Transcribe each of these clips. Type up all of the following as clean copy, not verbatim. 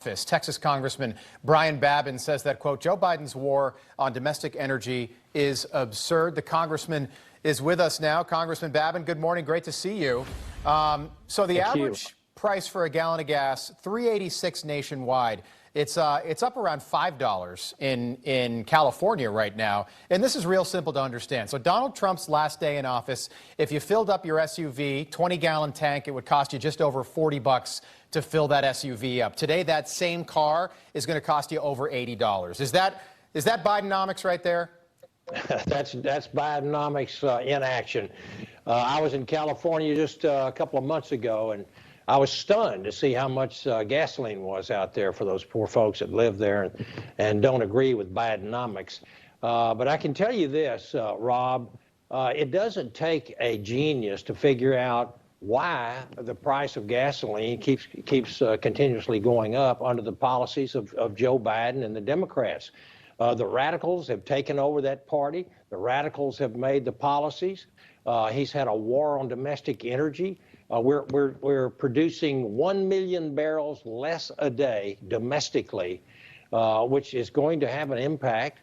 Texas Congressman Brian Babin says that, quote, Joe Biden's war on domestic energy is absurd. The congressman is with us now. Congressman Babin, good morning. Great to see you. So the average price for a gallon of gas, $3.86 nationwide. It's up around $5 in California right now. And this is real simple to understand. So Donald Trump's last day in office, if you filled up your SUV, 20-gallon tank, it would cost you just over $40 to fill that SUV up. Today, that same car is going to cost you over $80. Is that Bidenomics right there? That's Bidenomics in action. I was in California just a couple of months ago, and I was stunned to see how much gasoline was out there for those poor folks that live there and don't agree with Bidenomics. But I can tell you this, Rob, it doesn't take a genius to figure out why the price of gasoline keeps continuously going up under the policies of Joe Biden and the Democrats. The radicals have taken over that party. The radicals have made the policies. He's had a war on domestic energy. We're producing 1 million barrels less a day domestically, which is going to have an impact.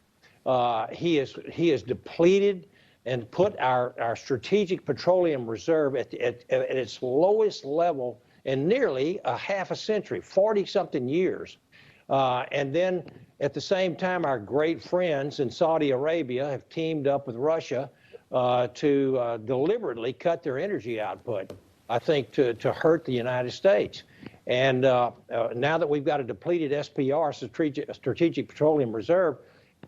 He has depleted and put our strategic petroleum reserve at its lowest level in nearly a half a century, 40-something years. And then at the same time, our great friends in Saudi Arabia have teamed up with Russia to deliberately cut their energy output, I think, to hurt the United States. And now that we've got a depleted SPR, Strategic Petroleum Reserve,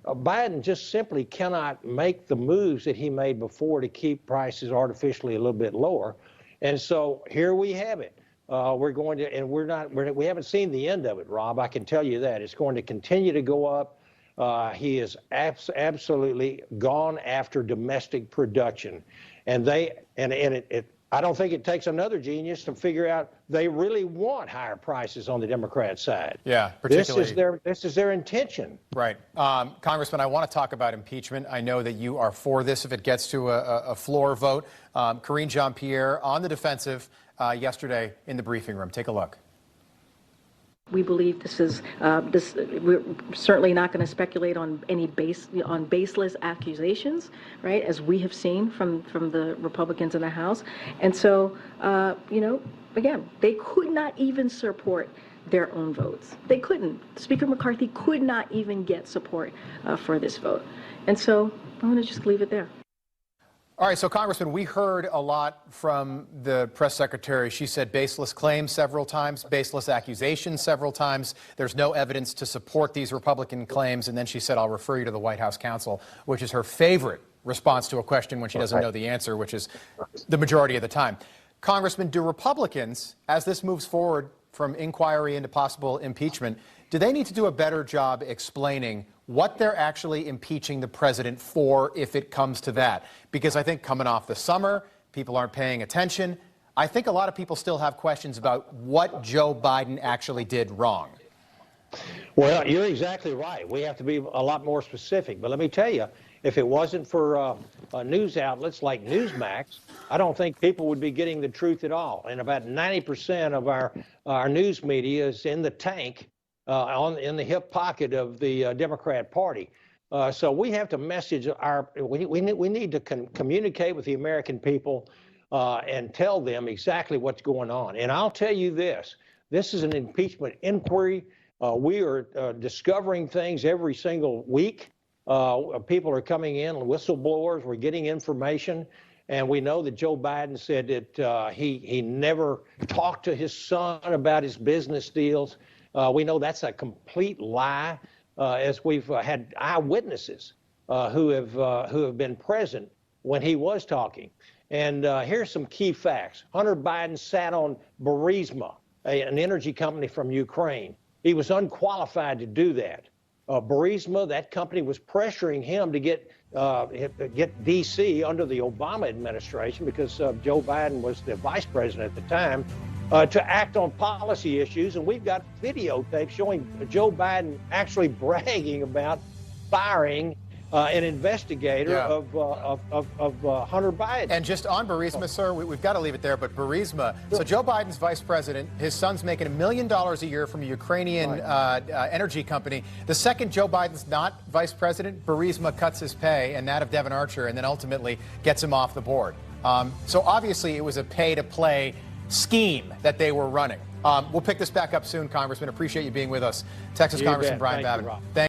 Biden just simply cannot make the moves that he made before to keep prices artificially a little bit lower. And so here we have it. We're going to, and we haven't seen the end of it, Rob. I can tell you that. It's going to continue to go up. He has absolutely gone after domestic production. And I don't think it takes another genius to figure out they really want higher prices on the Democrat side. Yeah, particularly. This is their intention. Right. Congressman, I want to talk about impeachment. I know that you are for this if it gets to a floor vote. Karine Jean-Pierre on the defensive yesterday in the briefing room. Take a look. We believe this is we're certainly not going to speculate on any baseless accusations, right? As we have seen from the Republicans in the House, and so again, they could not even support their own votes. They couldn't. Speaker McCarthy could not even get support for this vote, and so I'm going to just leave it there. All right, so Congressman, we heard a lot from the press secretary. She said baseless claims several times, baseless accusations several times. There's no evidence to support these Republican claims. And then she said, I'll refer you to the White House counsel, which is her favorite response to a question when she doesn't know the answer, which is the majority of the time. Congressman, do Republicans, as this moves forward from inquiry into possible impeachment, do they need to do a better job explaining what they're actually impeaching the president for if it comes to that? Because I think coming off the summer, people aren't paying attention. I think a lot of people still have questions about what Joe Biden actually did wrong. Well, you're exactly right. We have to be a lot more specific. But let me tell you, if it wasn't for news outlets like Newsmax, I don't think people would be getting the truth at all. And about 90% of our news media is in the tank, in the hip pocket of the Democrat Party. So we have to message we need to communicate with the American people and tell them exactly what's going on. And I'll tell you this is an impeachment inquiry. We are discovering things every single week. People are coming in, whistleblowers, we're getting information. And we know that Joe Biden said that he never talked to his son about his business deals. We know that's a complete lie, as we've had eyewitnesses who have been present when he was talking. And here's some key facts. Hunter Biden sat on Burisma, an energy company from Ukraine. He was unqualified to do that. Burisma, that company was pressuring him to get D.C. under the Obama administration, because Joe Biden was the vice president at the time, to act on policy issues. And we've got videotape showing Joe Biden actually bragging about firing an investigator Yeah. of Hunter Biden. And just on Burisma, sir, we've got to leave it there, but Burisma, so Joe Biden's vice president, his son's making $1 million a year from a Ukrainian energy company. The second Joe Biden's not vice president, Burisma cuts his pay and that of Devon Archer, and then ultimately gets him off the board. So obviously it was a pay-to-play scheme that they were running. We'll pick this back up soon, Congressman. Appreciate you being with us. Texas You Congressman bet. Brian Thank you, Babin. Rob. Thank